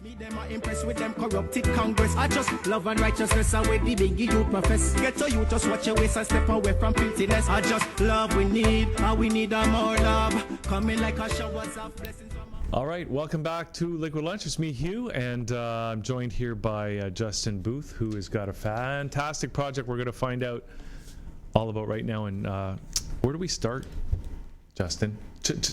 Me them are impressed with them corrupted Congress. I just love and righteousness away the biggie you profess. Get to you, just watch your waist and step away from filthiness. I just love we need more love. Coming like a showers of blessings. All right, welcome back to Liquid Lunch. It's me, Hugh, and I'm joined here by Justin Booth, who has got a fantastic project we're going to find out all about right now. And where do we start, Justin?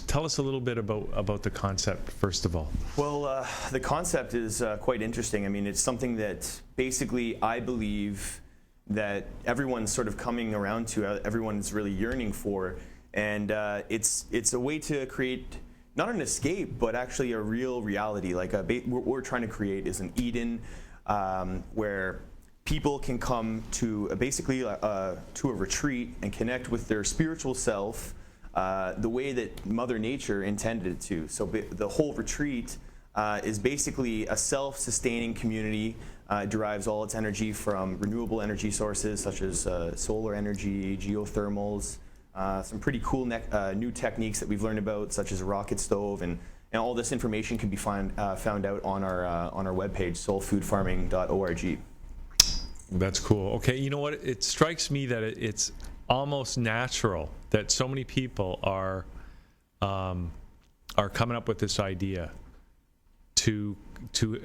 Tell us a little bit about the concept, first of all. Well, the concept is quite interesting. I mean, it's something that basically I believe that everyone's sort of coming around to, everyone's really yearning for. And it's a way to create not an escape, but actually a real reality. Like what we're trying to create is an Eden where people can come to basically to a retreat and connect with their spiritual self the way that Mother Nature intended it to. So the whole retreat is basically a self-sustaining community. It derives all its energy from renewable energy sources such as solar energy, geothermals, some pretty cool new techniques that we've learned about, such as a rocket stove, and all this information can be found out on our webpage, soulfoodfarming.org. That's cool. Okay, you know what? It strikes me that it's almost natural that so many people are coming up with this idea to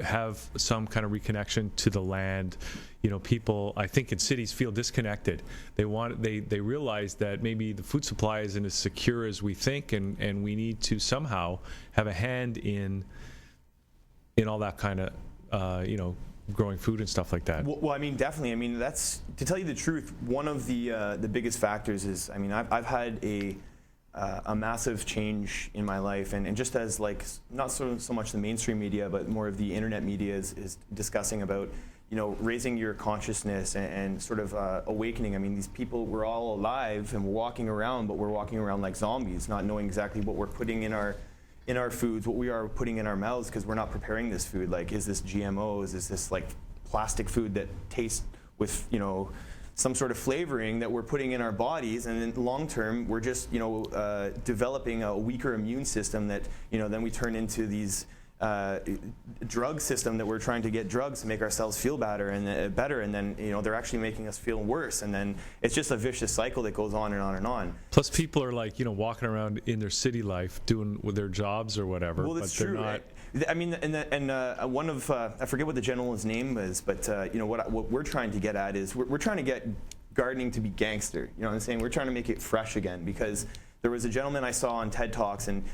have some kind of reconnection to the land. You know, people, I think, in cities feel disconnected. They realize that maybe the food supply isn't as secure as we think, and we need to somehow have a hand in all that kind of growing food and stuff like that. Well, I mean, definitely. I mean, that's, to tell you the truth, one of the biggest factors is, I mean, I've had a massive change in my life, and just as like not so much the mainstream media, but more of the internet media is discussing about, you know, raising your consciousness and sort of awakening. I mean, these people, we're all alive and we're walking around, but we're walking around like zombies, not knowing exactly what we're putting in our foods, what we are putting in our mouths, because we're not preparing this food. Like, is this GMOs? Is this like plastic food that tastes with, you know, some sort of flavoring that we're putting in our bodies? And then long term, we're just, you know, developing a weaker immune system that, you know, then we turn into these drug system that we're trying to get drugs to make ourselves feel better, and then, you know, they're actually making us feel worse, and then it's just a vicious cycle that goes on and on and on. Plus, people are like, you know, walking around in their city life doing with their jobs or whatever. Well, that's but true. Not. I mean, and one of I forget what the gentleman's name is, but you know what we're trying to get at is we're trying to get gardening to be gangster. You know what I'm saying? We're trying to make it fresh again, because there was a gentleman I saw on TED Talks, and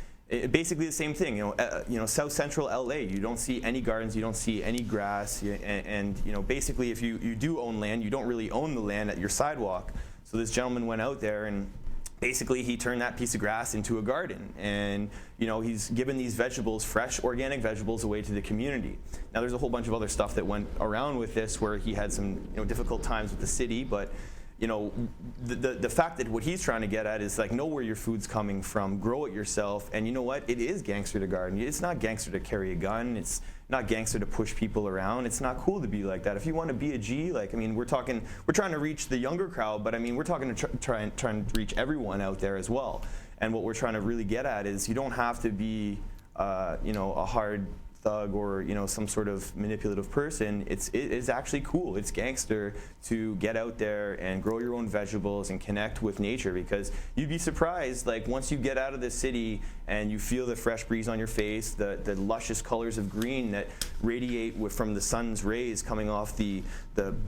basically the same thing. You know, South Central LA, you don't see any gardens, you don't see any grass, and you know, basically if you do own land, you don't really own the land at your sidewalk. So this gentleman went out there, and basically he turned that piece of grass into a garden, and you know, he's given these vegetables, fresh organic vegetables, away to the community. Now there's a whole bunch of other stuff that went around with this, where he had some, you know, difficult times with the city, but you know, the fact that what he's trying to get at is like, know where your food's coming from, grow it yourself, and you know what? It is gangster to garden. It's not gangster to carry a gun. It's not gangster to push people around. It's not cool to be like that. If you want to be a G, like, I mean, we're trying to reach the younger crowd, but I mean, we're talking to trying to reach everyone out there as well. And what we're trying to really get at is you don't have to be, you know, a hard thug or, you know, some sort of manipulative person. It is actually cool. It's gangster to get out there and grow your own vegetables and connect with nature, because you'd be surprised, like, once you get out of the city and you feel the fresh breeze on your face, the luscious colors of green that radiate from the sun's rays coming off the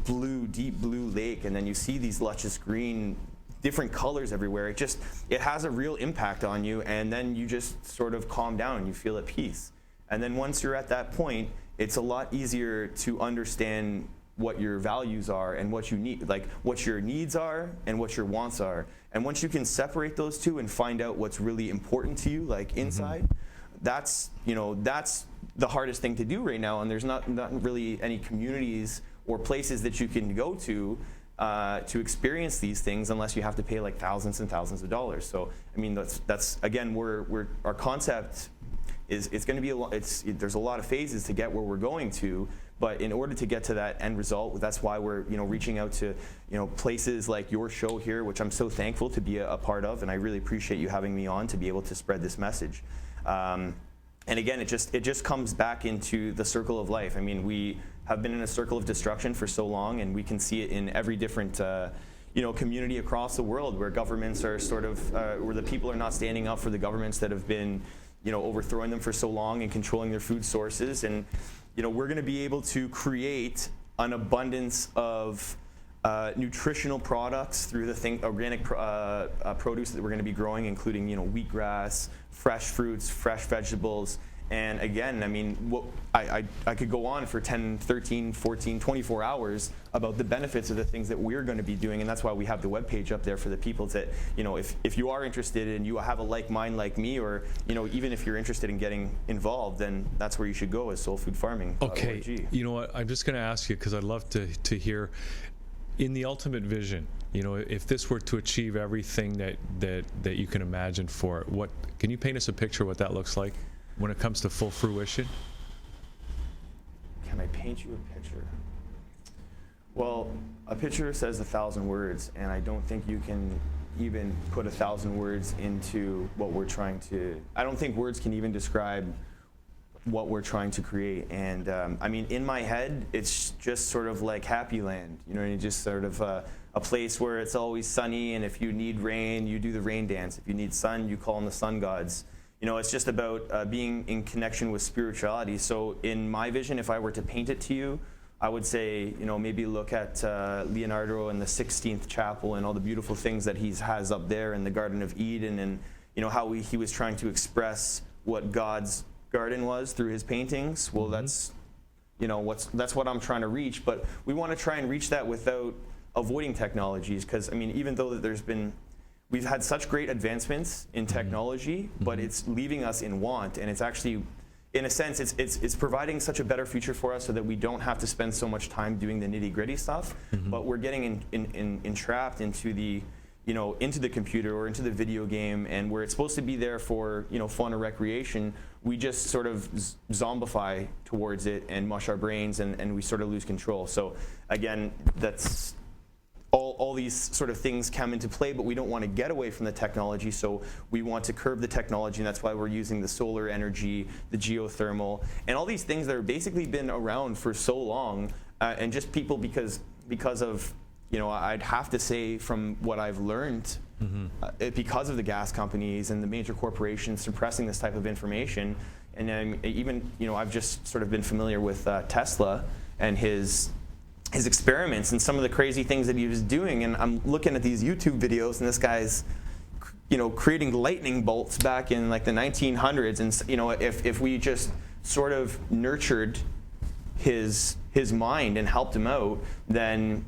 blue, deep blue lake, and then you see these luscious green different colors everywhere. It has a real impact on you, and then you just sort of calm down and you feel at peace. And then once you're at that point, it's a lot easier to understand what your values are and what you need, like what your needs are and what your wants are. And once you can separate those two and find out what's really important to you, like inside, that's the hardest thing to do right now. And there's not really any communities or places that you can go to experience these things, unless you have to pay like thousands and thousands of dollars. So I mean, that's again, our concept it's going to be there's a lot of phases to get where we're going to, but in order to get to that end result, that's why we're, you know, reaching out to, you know, places like your show here, which I'm so thankful to be a part of, and I really appreciate you having me on to be able to spread this message. And again, it just comes back into the circle of life. I mean, we have been in a circle of destruction for so long, and we can see it in every different community across the world, where governments are sort of where the people are not standing up for the governments that have been overthrowing them for so long and controlling their food sources. And we're going to be able to create an abundance of nutritional products through the organic produce that we're going to be growing, including wheatgrass, fresh fruits, fresh vegetables. And again, I mean, I could go on for 10, 13, 14, 24 hours about the benefits of the things that we're going to be doing, and that's why we have the webpage up there for the people that, if you are interested and you have a like mind like me, or even if you're interested in getting involved, then that's where you should go, is soulfoodfarming.org. Okay, you know what, I'm just going to ask you, because I'd love to hear, in the ultimate vision, if this were to achieve everything that you can imagine for it, what can you paint us a picture of what that looks like when it comes to full fruition? Can I paint you a picture? Well, a picture says 1,000 words, and I don't think you can even put 1,000 words into what we're trying to. I don't think words can even describe what we're trying to create. And I mean, in my head, it's just sort of like Happy Land. Just sort of a place where it's always sunny, and if you need rain, you do the rain dance. If you need sun, you call on the sun gods. It's just about being in connection with spirituality. So in my vision, if I were to paint it to you, I would say, maybe look at Leonardo and the 16th chapel and all the beautiful things that he has up there in the Garden of Eden, and how he was trying to express what God's garden was through his paintings. Well, that's what I'm trying to reach. But we want to try and reach that without avoiding technologies, because I mean, even though that we've had such great advancements in technology, but it's leaving us in want, and it's actually, in a sense, it's providing such a better future for us, so that we don't have to spend so much time doing the nitty-gritty stuff. But we're getting entrapped into the computer or into the video game, and where it's supposed to be there for fun or recreation, we just sort of zombify towards it and mush our brains, and we sort of lose control. So again, that's all these sort of things come into play, but we don't want to get away from the technology, so we want to curb the technology, and that's why we're using the solar energy, the geothermal, and all these things that have basically been around for so long, and just people because of, I'd have to say, from what I've learned, because of the gas companies and the major corporations suppressing this type of information, and then even, I've just sort of been familiar with Tesla and his experiments and some of the crazy things that he was doing, and I'm looking at these YouTube videos, and this guy's, creating lightning bolts back in like the 1900s, and if we just sort of nurtured his mind and helped him out, then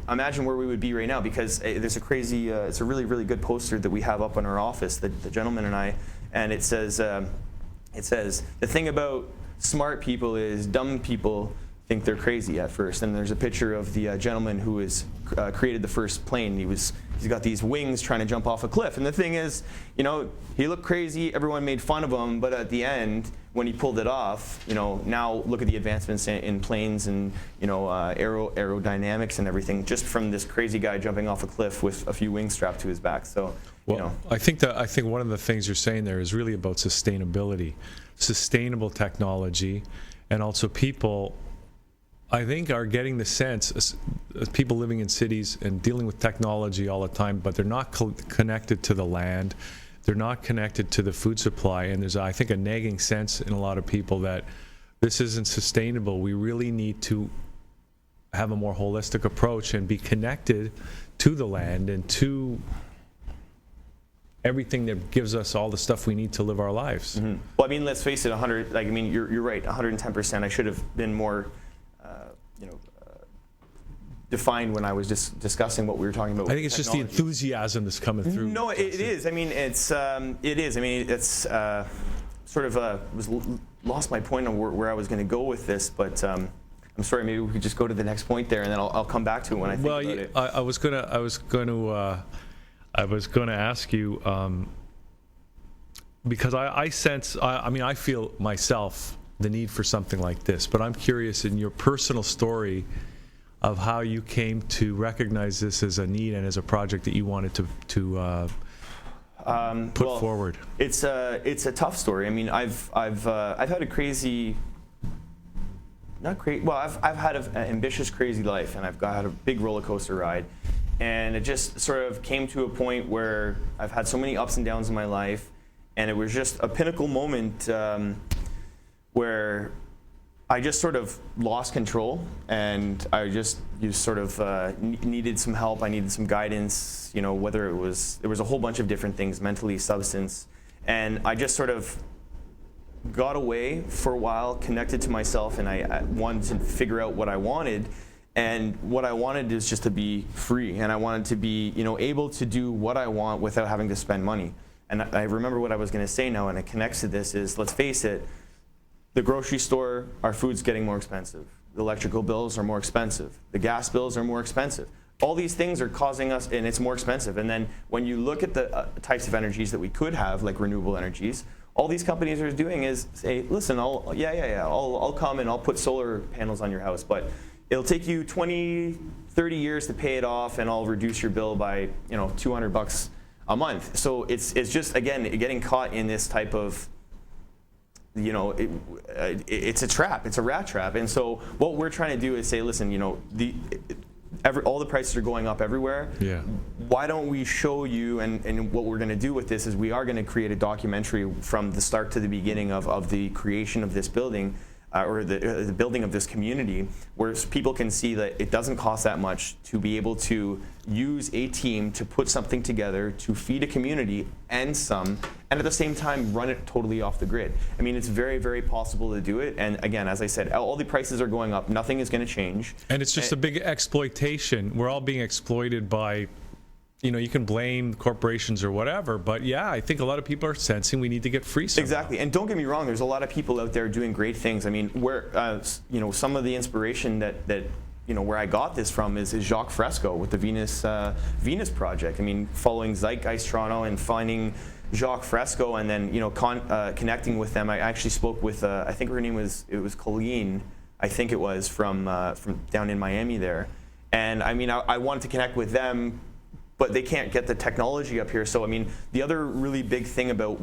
imagine where we would be right now. Because there's a crazy, it's a really, really good poster that we have up in our office, the gentleman and I, and it says the thing about smart people is dumb people think they're crazy at first. And there's a picture of the gentleman who has created the first plane. He's got these wings trying to jump off a cliff. And the thing is, he looked crazy. Everyone made fun of him. But at the end, when he pulled it off, now look at the advancements in planes and aerodynamics and everything, just from this crazy guy jumping off a cliff with a few wings strapped to his back. So, I think one of the things you're saying there is really about sustainability, sustainable technology, and also people, I think, are getting the sense, as people living in cities and dealing with technology all the time, but they're not connected to the land, they're not connected to the food supply, and there's, I think, a nagging sense in a lot of people that this isn't sustainable. We really need to have a more holistic approach and be connected to the land and to everything that gives us all the stuff we need to live our lives. Well, I mean, let's face it, you're right, 110%. I should have been more defined when I was just discussing what we were talking about. I think it's just the enthusiasm that's coming through. No, it is. I mean, it is. I mean, it's sort of lost my point on where I was going to go with this, but I'm sorry. Maybe we could just go to the next point there, and then I'll come back to it when I think about it. I was going to ask you because I sense. I feel myself the need for something like this, but I'm curious in your personal story of how you came to recognize this as a need and as a project that you wanted to put forward? It's a tough story. I mean, I've had a crazy, I've had an ambitious, crazy life, and I've had a big roller coaster ride, and it just sort of came to a point where I've had so many ups and downs in my life, and it was just a pinnacle moment where I just sort of lost control, and I just sort of needed some help. I needed some guidance, you know, whether there was a whole bunch of different things, mentally, substance, and I just sort of got away for a while, connected to myself, and I wanted to figure out what I wanted. And what I wanted is just to be free, and I wanted to be, you know, able to do what I want without having to spend money. And I remember what I was going to say now, and it connects to this, is, let's face it, the grocery store, our food's getting more expensive. The electrical bills are more expensive. The gas bills are more expensive. All these things are causing us, and it's more expensive. And then when you look at the types of energies that we could have, like renewable energies, all these companies are doing is say, listen, I'll come and I'll put solar panels on your house, but it'll take you 20, 30 years to pay it off, and I'll reduce your bill by, you know, $200 a month. So it's just, again, getting caught in this type of, you know, it's a trap. It's a rat trap. And so what we're trying to do is say, listen, you know, all the prices are going up everywhere. Yeah. Why don't we show you, and what we're going to do with this is we are going to create a documentary from the start to the beginning of the creation of this building, or the building of this community, where people can see that it doesn't cost that much to be able to use a team to put something together to feed a community and at the same time run it totally off the grid. I mean, it's very, very possible to do it. And again, as I said, all the prices are going up. Nothing is going to change. And it's just a big exploitation. We're all being exploited by, you know, you can blame corporations or whatever, but yeah, I think a lot of people are sensing we need to get free somehow. Exactly, and don't get me wrong, there's a lot of people out there doing great things. I mean, you know, some of the inspiration that you know, where I got this from is Jacques Fresco with the Venus Project. I mean, following Zeitgeist Toronto and finding Jacques Fresco, and then, you know, connecting with them. I actually spoke with, I think her name was Colleen, I think it was, from down in Miami there. And I mean, I wanted to connect with them, but they can't get the technology up here. So I mean, the other really big thing about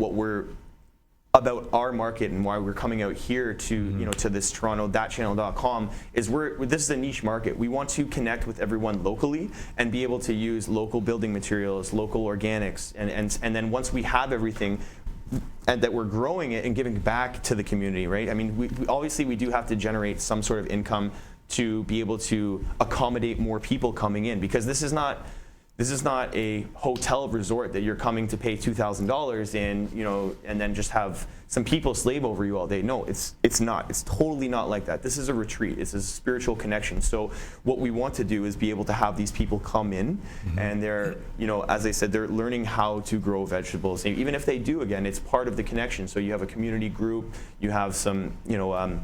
about our market and why we're coming out here to, you know, to this Toronto, ThatChannel.com, is this is a niche market. We want to connect with everyone locally and be able to use local building materials, local organics, and then once we have everything, and that we're growing it and giving back to the community, right? I mean, we obviously we do have to generate some sort of income to be able to accommodate more people coming in, because this is not a hotel resort that you're coming to pay $2,000 in, you know, and then just have some people slave over you all day. No, it's not. It's totally not like that. This is a retreat. It's a spiritual connection. So what we want to do is be able to have these people come in, and they're, you know, as I said, they're learning how to grow vegetables. And even if they do, again, it's part of the connection. So you have a community group, you have some, you know,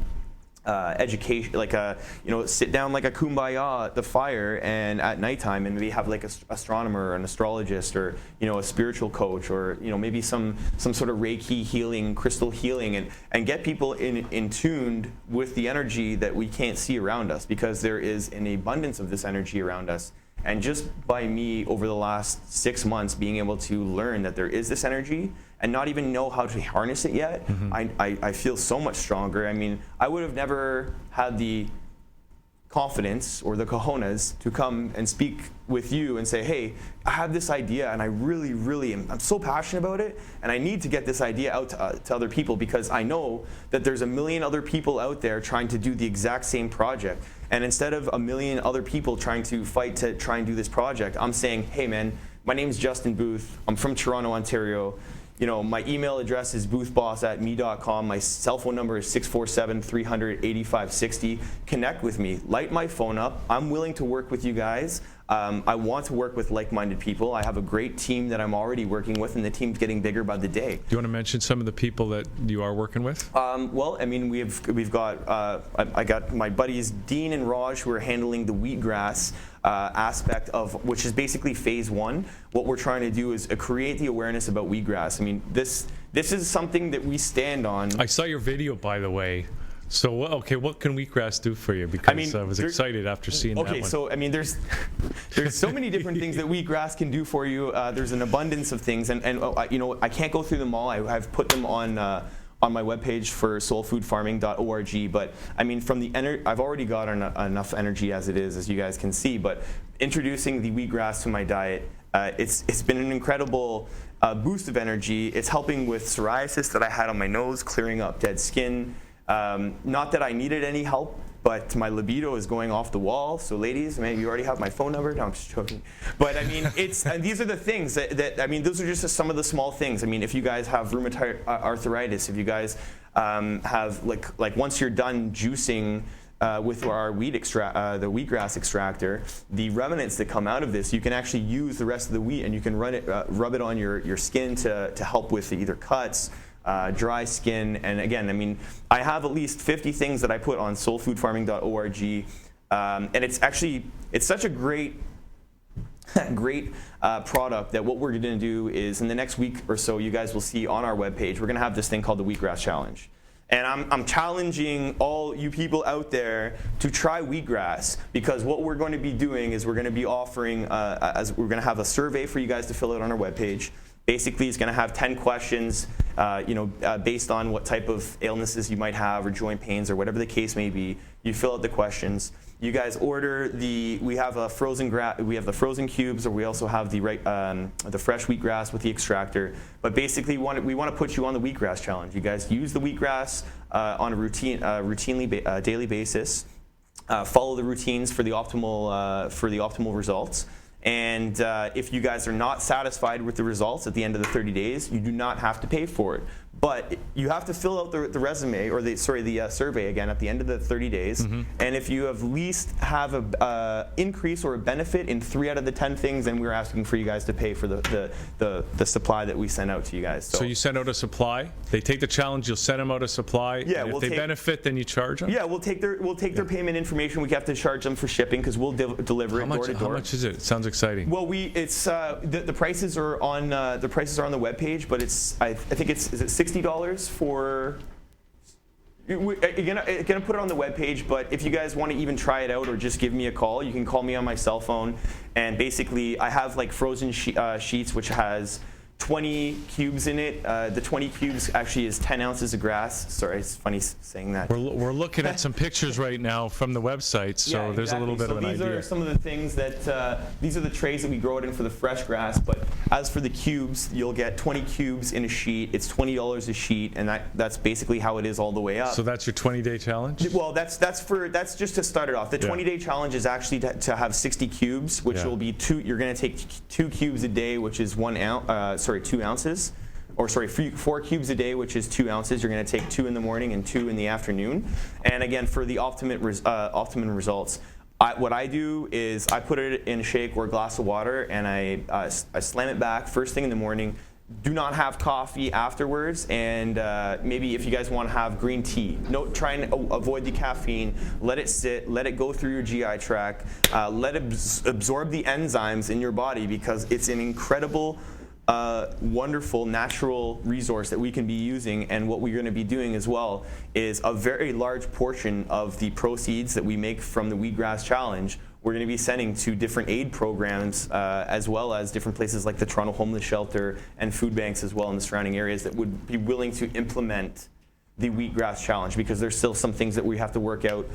education, like you know, sit down like a kumbaya at the fire, and at nighttime, and maybe have like an astronomer or an astrologist, or, you know, a spiritual coach, or, you know, maybe some sort of Reiki healing, crystal healing, and get people in tuned with the energy that we can't see around us, because there is an abundance of this energy around us. And just by me over the last 6 months being able to learn that there is this energy and not even know how to harness it yet, I feel so much stronger. I mean, I would have never had the confidence or the cojones to come and speak with you and say, hey, I have this idea, and I really, really I'm so passionate about it, and I need to get this idea out to other people, because I know that there's a million other people out there trying to do the exact same project. And instead of a million other people trying to fight to try and do this project, I'm saying, hey man, my name's Justin Booth. I'm from Toronto, Ontario. You know, my email address is boothboss@me.com. My cell phone number is 647-300-8560. Connect with me. Light my phone up. I'm willing to work with you guys. I want to work with like-minded people. I have a great team that I'm already working with, and the team's getting bigger by the day. Do you want to mention some of the people that you are working with? Well, I mean, we've got I got my buddies Dean and Raj, who are handling the Wheatgrass aspect of, which is basically phase one. What we're trying to do is create the awareness about wheatgrass. I mean, this is something that we stand on. I saw your video, by the way. So, okay, what can Wheatgrass do for you? Because I was excited after seeing that one. Okay, so I mean, there's so many different things that Wheatgrass can do for you. There's an abundance of things, and you know, I can't go through them all. I've put them on my webpage for soulfoodfarming.org. But I mean, from the I've already got enough energy as it is, as you guys can see. But introducing the Wheatgrass to my diet, it's been an incredible boost of energy. It's helping with psoriasis that I had on my nose, clearing up dead skin. Not that I needed any help, but my libido is going off the wall. So ladies, man, you already have my phone number. No, I'm just joking. But I mean, these are the things that I mean, those are just some of the small things. I mean, if you guys have rheumatoid arthritis, if you guys have like once you're done juicing with our the wheatgrass extractor, the remnants that come out of this, you can actually use the rest of the wheat and you can rub it on your skin to help with either cuts, dry skin. And again, I mean, I have at least 50 things that I put on soulfoodfarming.org, and it's such a great product that what we're going to do is in the next week or so, you guys will see on our webpage, we're going to have this thing called the Wheatgrass Challenge. And I'm challenging all you people out there to try wheatgrass, because what we're going to be doing is we're going to be offering, we're going to have a survey for you guys to fill out on our webpage. Basically, it's going to have 10 questions, based on what type of illnesses you might have or joint pains or whatever the case may be. You fill out the questions. You guys order we have the frozen cubes, or we also have the fresh wheatgrass with the extractor. But basically, we want to put you on the wheatgrass challenge. You guys use the wheatgrass on a routinely daily basis. Follow the routines for the optimal results. And if you guys are not satisfied with the results at the end of the 30 days, you do not have to pay for it. But you have to fill out the resume, or the survey again at the end of the 30 days. Mm-hmm. And if you at least have a increase or a benefit in 3 out of the 10 things, then we're asking for you guys to pay for the supply that we send out to you guys. So you send out a supply. They take the challenge. You'll send them out a supply. Yeah. And if they benefit, then you charge them. Yeah, we'll take their payment information. We have to charge them for shipping because we'll deliver it door to door. How much is it? It sounds exciting. Well, the prices are on the webpage, but I think is it $60 for. We're gonna put it on the webpage, but if you guys want to even try it out or just give me a call, you can call me on my cell phone. And basically, I have like frozen sheets, which has 20 cubes in it. The 20 cubes actually is 10 ounces of grass. Sorry, it's funny saying that. We're looking at some pictures right now from the website, so yeah, there's a little bit of an idea. These are some of the things that, these are the trays that we grow it in for the fresh grass, but as for the cubes, you'll get 20 cubes in a sheet. It's $20 a sheet, and that's basically how it is all the way up. So that's your 20-day challenge? Well, that's just to start it off. The 20-day challenge is actually to have 60 cubes, which will be you're going to take 2 cubes a day, which is 2 ounces, or 4 cubes a day, which is 2 ounces. You're going to take 2 in the morning and 2 in the afternoon. And again, for the optimum results, what I do is I put it in a shake or a glass of water, and I slam it back first thing in the morning. Do not have coffee afterwards, and maybe if you guys want to have green tea, try and avoid the caffeine. Let it sit, let it go through your GI tract, let it absorb the enzymes in your body, because it's an incredible wonderful natural resource that we can be using. And what we're going to be doing as well is a very large portion of the proceeds that we make from the Wheatgrass Challenge, we're going to be sending to different aid programs, as well as different places like the Toronto Homeless Shelter and food banks as well in the surrounding areas that would be willing to implement the Wheatgrass Challenge, because there's still some things that we have to work out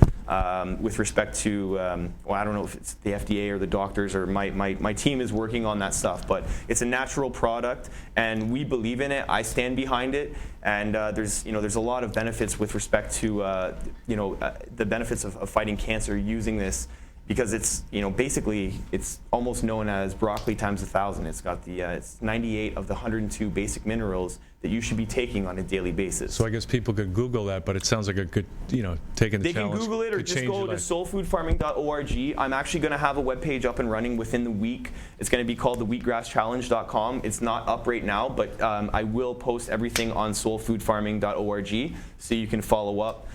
with respect to, I don't know if it's the FDA or the doctors, or my team is working on that stuff, but it's a natural product and we believe in it. I stand behind it, and there's a lot of benefits with respect to the benefits of fighting cancer using this, because it's basically it's almost known as broccoli times 1,000. It's got it's 98 of the 102 basic minerals that you should be taking on a daily basis. So I guess people could Google that, but it sounds like a good, taking the challenge. They can Google it, or just go to soulfoodfarming.org. I'm actually going to have a webpage up and running within the week. It's going to be called the wheatgrasschallenge.com. It's not up right now, but I will post everything on soulfoodfarming.org, so you can follow up.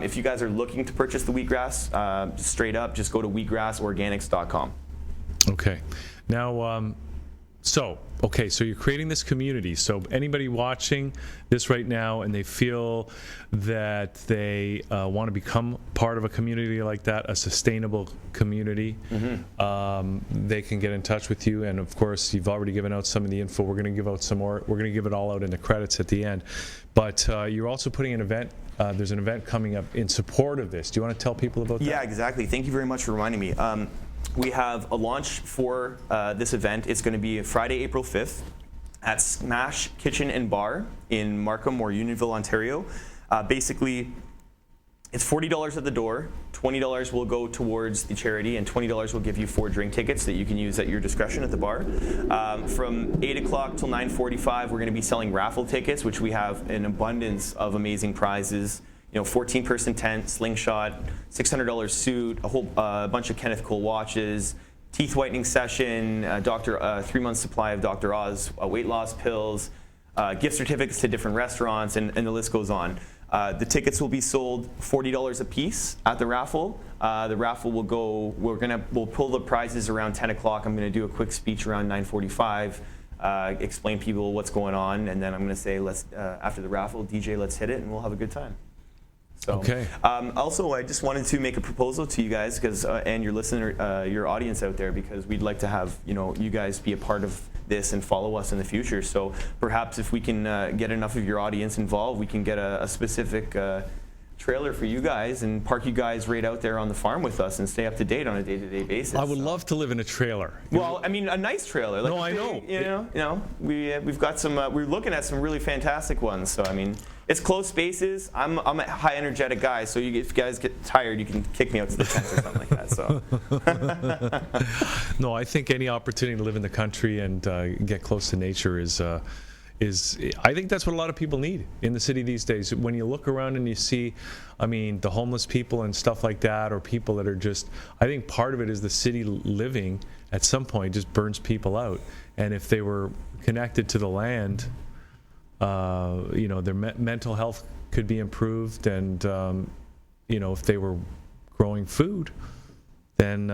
If you guys are looking to purchase the wheatgrass, straight up, just go to wheatgrassorganics.com. Okay. Now, So, okay, so you're creating this community. So anybody watching this right now and they feel that they want to become part of a community like that, a sustainable community, they can get in touch with you. And of course, you've already given out some of the info. We're going to give out some more. We're going to give it all out in the credits at the end. But you're also putting an event. There's an event coming up in support of this. Do you want to tell people about that? Yeah, exactly. Thank you very much for reminding me. We have a launch for this event. It's going to be Friday, April 5th at Smash Kitchen and Bar in Markham or Unionville, Ontario. Basically, it's $40 at the door. $20 will go towards the charity, and $20 will give you 4 drink tickets that you can use at your discretion at the bar. From 8 o'clock till 9:45, we're going to be selling raffle tickets, which we have an abundance of amazing prizes. 14-person tent, slingshot, $600 suit, a whole bunch of Kenneth Cole watches, teeth whitening session, 3-month supply of Dr. Oz weight loss pills, gift certificates to different restaurants, and the list goes on. The tickets will be sold $40 a piece at the raffle. The raffle will go. We'll pull the prizes around 10 o'clock. I'm going to do a quick speech around 9:45. Explain people what's going on, and then I'm going to say, let's after the raffle, DJ, let's hit it, and we'll have a good time. So, okay. Also, I just wanted to make a proposal to you guys, because and your listener, your audience out there, because we'd like to have you guys be a part of this and follow us in the future. So perhaps if we can get enough of your audience involved, we can get a specific trailer for you guys and park you guys right out there on the farm with us and stay up to date on a day-to-day basis. I would love to live in a trailer. Well, I mean, a nice trailer. Like no, I know. We've got some. We're looking at some really fantastic ones. So I mean, it's closed spaces. I'm a high energetic guy, so if you guys get tired, you can kick me out to the tent or something like that. So. No, I think any opportunity to live in the country and get close to nature is I think that's what a lot of people need in the city these days. When you look around and you see, I mean, the homeless people and stuff like that, or people that are just, I think part of it is the city living at some point just burns people out. And if they were connected to the land, their mental health could be improved. And, if they were growing food, then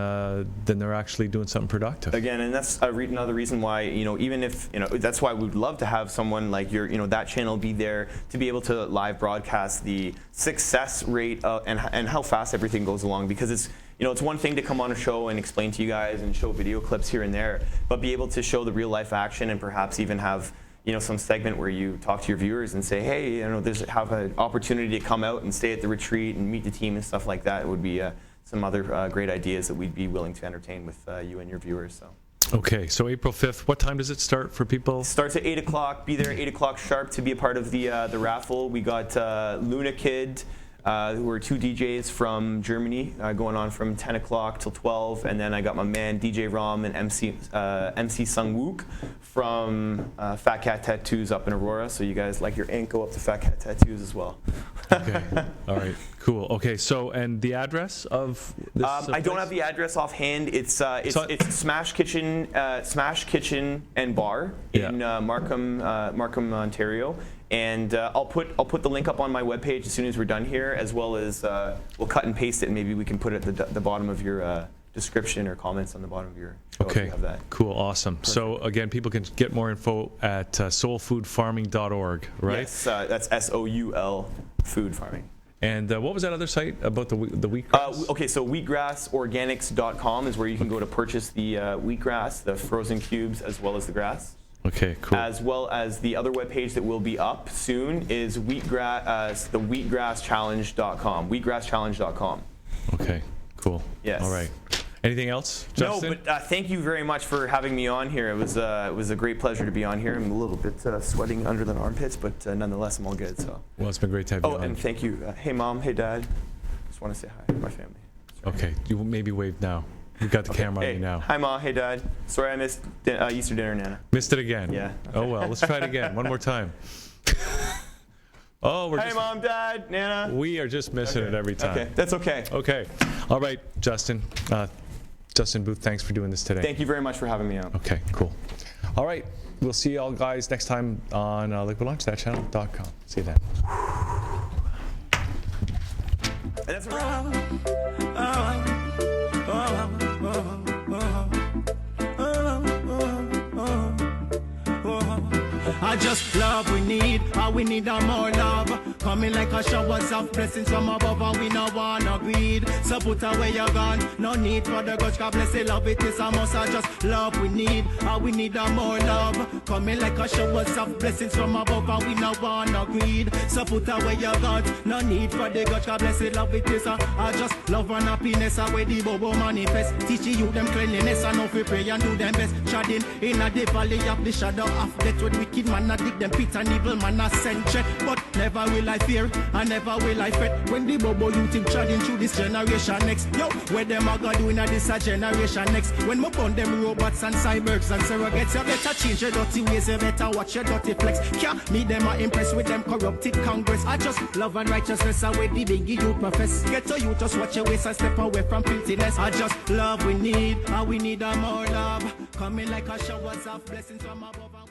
they're actually doing something productive. Again, and that's another reason why, even if, that's why we'd love to have someone like your, that channel be there to be able to live broadcast the success rate and how fast everything goes along. Because it's, it's one thing to come on a show and explain to you guys and show video clips here and there, but be able to show the real life action and perhaps even have, some segment where you talk to your viewers and say, hey, have an opportunity to come out and stay at the retreat and meet the team and stuff like that. It would be some other great ideas that we'd be willing to entertain with you and your viewers. So. Okay, so April 5th, what time does it start for people? Starts at 8 o'clock. Be there at 8 o'clock sharp to be a part of the raffle. We got Luna Kid, who are 2 DJs from Germany, going on from 10 o'clock till 12. And then I got my man DJ Rom and MC Sung Wook from Fat Cat Tattoos up in Aurora. So you guys like your ink, go up to Fat Cat Tattoos as well. Okay. All right. Cool. Okay. So, and the address of this? I don't have the address offhand. It's Smash Kitchen and Bar in Markham, Ontario. And I'll put the link up on my webpage as soon as we're done here, as well as we'll cut and paste it, and maybe we can put it at the bottom of your description or comments on the bottom of your show. Okay. If you have that. Cool. Awesome. Perfect. So again, people can get more info at soulfoodfarming.org, right? Yes, that's SOUL food farming. And what was that other site about the wheatgrass? Okay, so wheatgrassorganics.com is where you can go to purchase the wheatgrass, the frozen cubes, as well as the grass. Okay, cool. As well as the other webpage that will be up soon is the wheatgrasschallenge.com. Wheatgrasschallenge.com. Okay, cool. Yes. All right. Anything else, Justin? No, but thank you very much for having me on here. It was a great pleasure to be on here. I'm a little bit sweating under the armpits, but nonetheless, I'm all good. So. Well, it's been great to have you on. Oh, and thank you. Hey, Mom. Hey, Dad. Just want to say hi to my family. Okay, you maybe wave now. You've got the camera on you now. Hi, Mom. Hey, Dad. Sorry I missed Easter dinner, Nana. Missed it again. Yeah. Okay. Oh, well, let's try it again. One more time. Oh, Hey, Mom, Dad, Nana. We are just missing it every time. Okay, that's okay. Okay. All right, Justin. Justin Booth, thanks for doing this today. Thank you very much for having me on. Okay, cool. All right, we'll see you all guys next time on Liquid Lunch, ThatChannel.com. See you then. And that's a wrap. Oh, I just love we need, all we need are more love. Coming like a showers of blessings from above, and we no wanna greed. So put away your gun, no need for the grudge. God bless the love, it is a must. I just love we need, all we need are more love. Coming like a showers of blessings from above, and we no wanna greed. So put away your guns, no need for the grudge. God bless the love, it is a I just love and happiness, where the bobo manifest. Teaching you them cleanliness, and if we pray and do them best. Treading in a the valley of the shadow of death, with wicked man I dig them pit and evil man I send check. But never will I fear, and never will I fret, when the bobo youth him treading through this generation next. Yo, where them are gonna do in this a generation next. When we burn them robots and cyborgs and surrogates, you better change your dirty ways, you better watch your dirty flex. Can't me them are impressed with them corrupted Congress. I just love and righteousness, away the biggie you profess. Get to you, just watch your ways and step away from filthiness. I just love we need, all we need are more love. Coming like a showers of blessings from above.